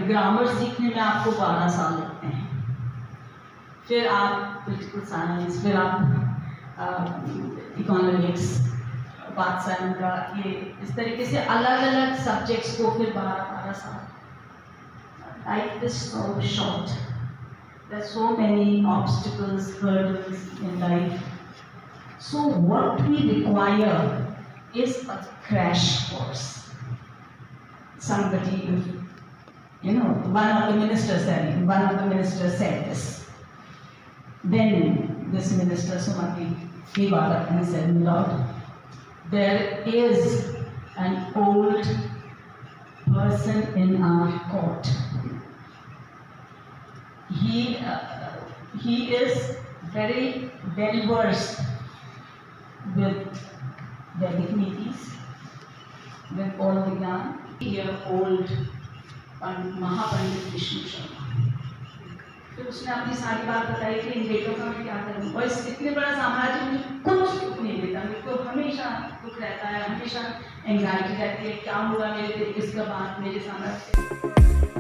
Grammar सीखने में आपको 12 साल लगते हैं, फिर आप पॉलिटिकल साइंस, फिर आप इकोनॉमिक्स, बात साइंस का, ये इस तरीके से अलग अलग सब्जेक्ट्स को फिर 12 साल. Life is so short. There are so many obstacles, hurdles in life. So what we require is a crash course. Somebody, one of the ministers said this. Then this minister Sumati came up and said, Lord, there is an old person in our court. He is very well versed with Vedic needs, with all the Gyan. Year-old Mahapandit Vishnu Sharma. फिर उसने अपनी सारी बात बताई कि इन बेटों का मैं क्या करूँ, और इस इतने बड़ा साम्राज्य मुझे कुछ दुख नहीं देता, मेरे को हमेशा दुख रहता है, हमेशा एंग्जाइटी रहती है, क्या होगा मेरे 21 का बाद मेरे साम्राज्य से.